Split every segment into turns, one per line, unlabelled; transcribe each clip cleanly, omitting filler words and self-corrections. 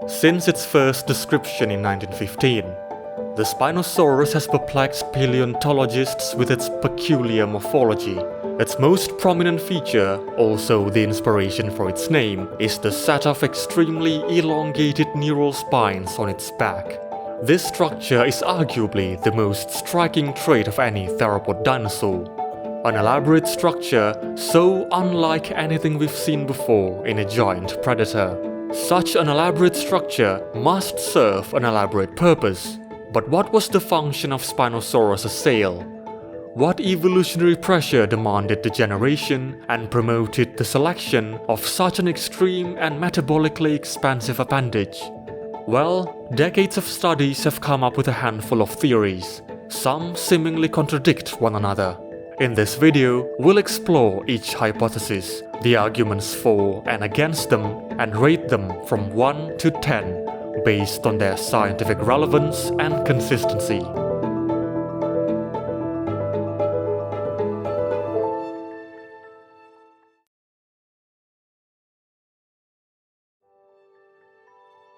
Since its first description in 1915, the Spinosaurus has perplexed paleontologists with its peculiar morphology. Its most prominent feature, also the inspiration for its name, is the set of extremely elongated neural spines on its back. This structure is arguably the most striking trait of any theropod dinosaur. An elaborate structure so unlike anything we've seen before in a giant predator. Such an elaborate structure must serve an elaborate purpose. But what was the function of Spinosaurus' sail? What evolutionary pressure demanded the generation and promoted the selection of such an extreme and metabolically expansive appendage? Well, decades of studies have come up with a handful of theories. Some seemingly contradict one another. In this video, we'll explore each hypothesis, the arguments for and against them, and rate them from 1 to 10 based on their scientific relevance and consistency.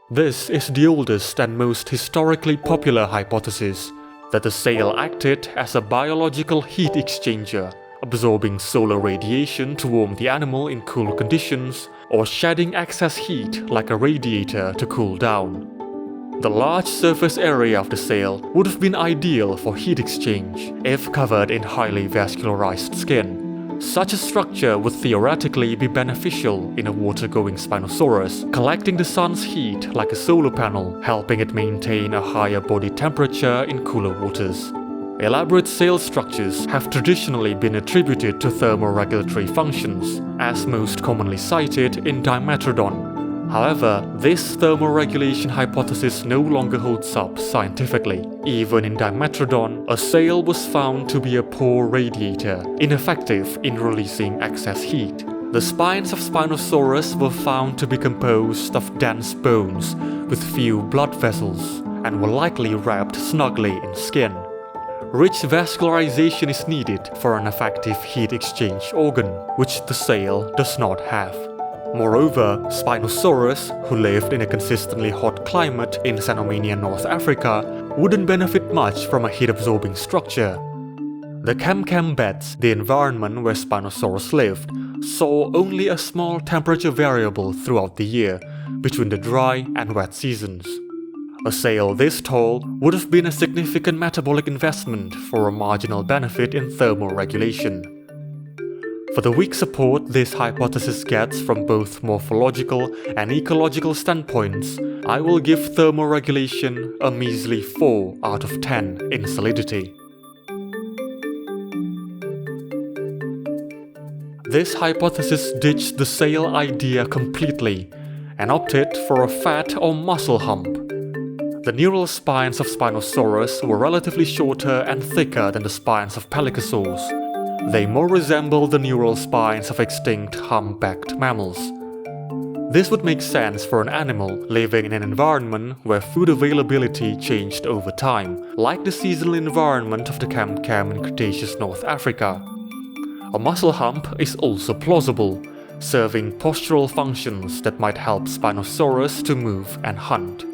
This is the oldest and most historically popular hypothesis, that the sail acted as a biological heat exchanger, absorbing solar radiation to warm the animal in cool conditions, or shedding excess heat like a radiator to cool down. The large surface area of the sail would have been ideal for heat exchange if covered in highly vascularized skin. Such a structure would theoretically be beneficial in a water-going Spinosaurus, collecting the sun's heat like a solar panel, helping it maintain a higher body temperature in cooler waters. Elaborate sail structures have traditionally been attributed to thermoregulatory functions, as most commonly cited in Dimetrodon. However, this thermoregulation hypothesis no longer holds up scientifically. Even in Dimetrodon, a sail was found to be a poor radiator, ineffective in releasing excess heat. The spines of Spinosaurus were found to be composed of dense bones with few blood vessels, and were likely wrapped snugly in skin. Rich vascularization is needed for an effective heat exchange organ, which the sail does not have. Moreover, Spinosaurus, who lived in a consistently hot climate in Cenomanian North Africa, wouldn't benefit much from a heat-absorbing structure. The Cam beds, the environment where Spinosaurus lived, saw only a small temperature variable throughout the year, between the dry and wet seasons. A sail this tall would have been a significant metabolic investment for a marginal benefit in thermoregulation. For the weak support this hypothesis gets from both morphological and ecological standpoints, I will give thermoregulation a measly 4 out of 10 in solidity. This hypothesis ditched the sail idea completely and opted for a fat or muscle hump. The neural spines of Spinosaurus were relatively shorter and thicker than the spines of pelycosaurs. They more resemble the neural spines of extinct humpbacked mammals. This would make sense for an animal living in an environment where food availability changed over time, like the seasonal environment of the Cam in Cretaceous North Africa. A muscle hump is also plausible, serving postural functions that might help Spinosaurus to move and hunt.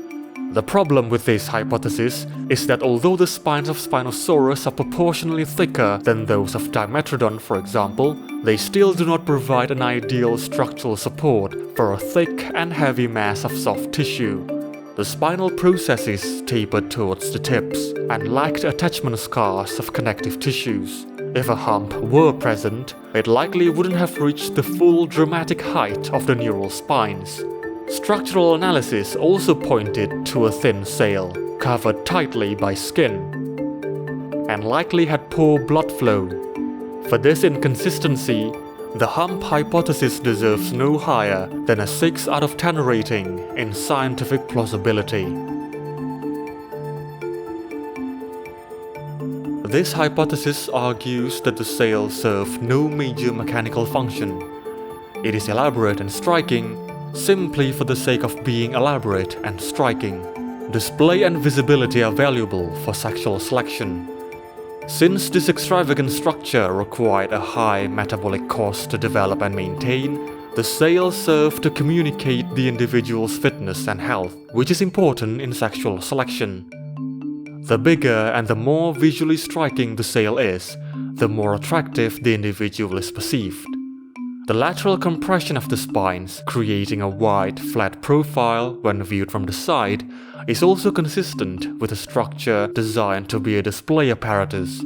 The problem with this hypothesis is that although the spines of Spinosaurus are proportionally thicker than those of Dimetrodon, for example, they still do not provide an ideal structural support for a thick and heavy mass of soft tissue. The spinal processes tapered towards the tips and lacked attachment scars of connective tissues. If a hump were present, it likely wouldn't have reached the full dramatic height of the neural spines. Structural analysis also pointed to a thin sail, covered tightly by skin, and likely had poor blood flow. For this inconsistency, the hump hypothesis deserves no higher than a 6 out of 10 rating in scientific plausibility. This hypothesis argues that the sail served no major mechanical function. It is elaborate and striking, simply for the sake of being elaborate and striking. Display and visibility are valuable for sexual selection. Since this extravagant structure required a high metabolic cost to develop and maintain, The scales serve to communicate the individual's fitness and health, which is important in sexual selection. The bigger and the more visually striking the scale is, the more attractive the individual is perceived. The lateral compression of the spines, creating a wide, flat profile when viewed from the side, is also consistent with a structure designed to be a display apparatus.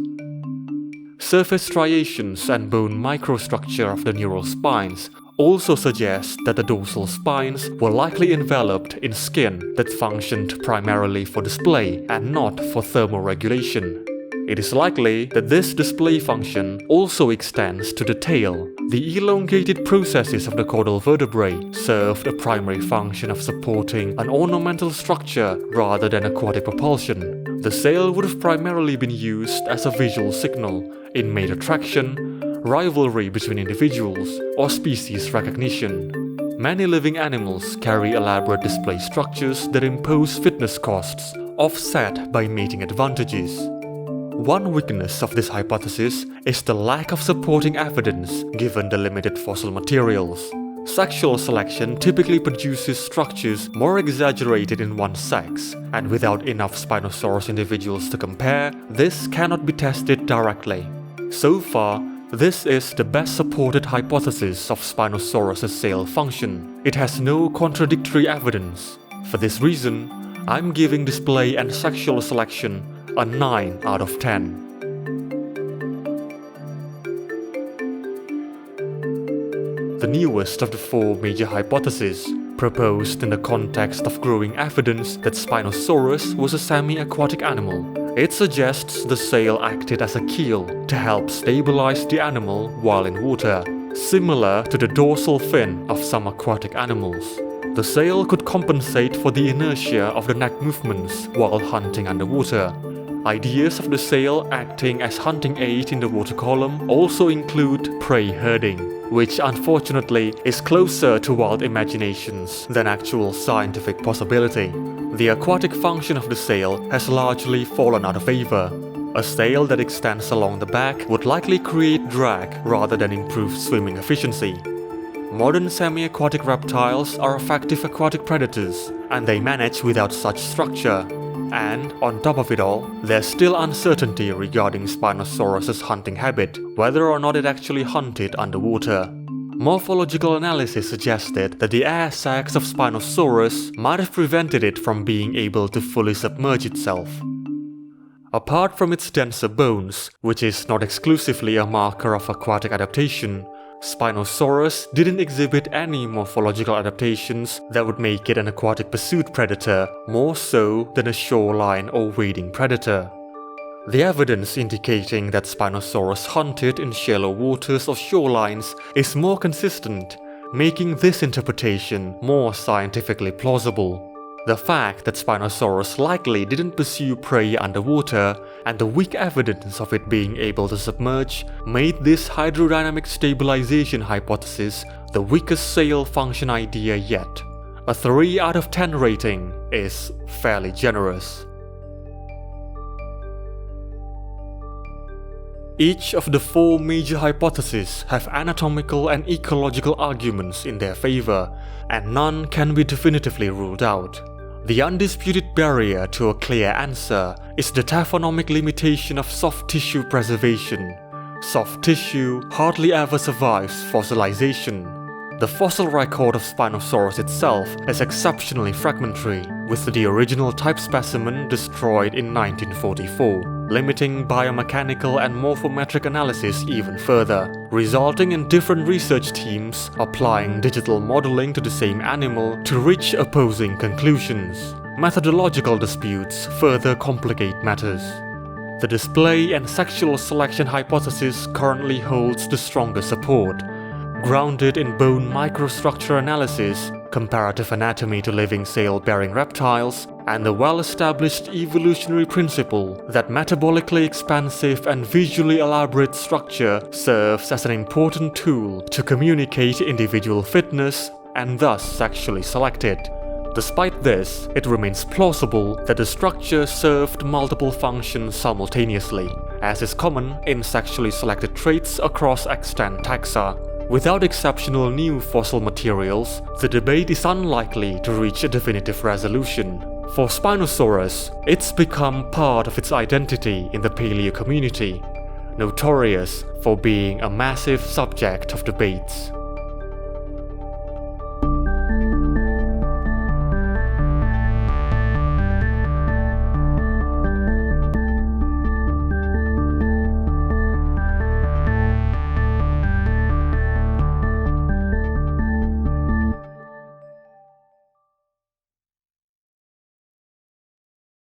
Surface striations and bone microstructure of the neural spines also suggest that the dorsal spines were likely enveloped in skin that functioned primarily for display and not for thermoregulation. It is likely that this display function also extends to the tail. The elongated processes of the caudal vertebrae served a primary function of supporting an ornamental structure rather than aquatic propulsion. The sail would have primarily been used as a visual signal in mate attraction, rivalry between individuals, or species recognition. Many living animals carry elaborate display structures that impose fitness costs, offset by mating advantages. One weakness of this hypothesis is the lack of supporting evidence given the limited fossil materials. Sexual selection typically produces structures more exaggerated in one sex, and without enough Spinosaurus individuals to compare, this cannot be tested directly. So far, this is the best supported hypothesis of Spinosaurus' sail function. It has no contradictory evidence. For this reason, I'm giving display and sexual selection a 9 out of 10. The newest of the 4 major hypotheses, proposed in the context of growing evidence that Spinosaurus was a semi-aquatic animal. It suggests the sail acted as a keel to help stabilize the animal while in water, similar to the dorsal fin of some aquatic animals. The sail could compensate for the inertia of the neck movements while hunting underwater. Ideas of the sail acting as hunting aid in the water column also include prey herding, which unfortunately is closer to wild imaginations than actual scientific possibility. The aquatic function of the sail has largely fallen out of favor. A sail that extends along the back would likely create drag rather than improve swimming efficiency. Modern semi-aquatic reptiles are effective aquatic predators, and they manage without such structure. And, on top of it all, there's still uncertainty regarding Spinosaurus' hunting habit, whether or not it actually hunted underwater. Morphological analysis suggested that the air sacs of Spinosaurus might have prevented it from being able to fully submerge itself. Apart from its denser bones, which is not exclusively a marker of aquatic adaptation, Spinosaurus didn't exhibit any morphological adaptations that would make it an aquatic pursuit predator more so than a shoreline or wading predator. The evidence indicating that Spinosaurus hunted in shallow waters or shorelines is more consistent, making this interpretation more scientifically plausible. The fact that Spinosaurus likely didn't pursue prey underwater, and the weak evidence of it being able to submerge, made this hydrodynamic stabilization hypothesis the weakest sail function idea yet. A 3 out of 10 rating is fairly generous. Each of the 4 major hypotheses have anatomical and ecological arguments in their favor, and none can be definitively ruled out. The undisputed barrier to a clear answer is the taphonomic limitation of soft tissue preservation. Soft tissue hardly ever survives fossilization. The fossil record of Spinosaurus itself is exceptionally fragmentary, with the original type specimen destroyed in 1944, limiting biomechanical and morphometric analysis even further, resulting in different research teams applying digital modeling to the same animal to reach opposing conclusions. Methodological disputes further complicate matters. The display and sexual selection hypothesis currently holds the strongest support, grounded in bone microstructure analysis, comparative anatomy to living sail-bearing reptiles, and the well-established evolutionary principle that metabolically expansive and visually elaborate structure serves as an important tool to communicate individual fitness and thus sexually select it. Despite this, it remains plausible that the structure served multiple functions simultaneously, as is common in sexually selected traits across extant taxa. Without exceptional new fossil materials, the debate is unlikely to reach a definitive resolution. For Spinosaurus, it's become part of its identity in the paleo community, notorious for being a massive subject of debates.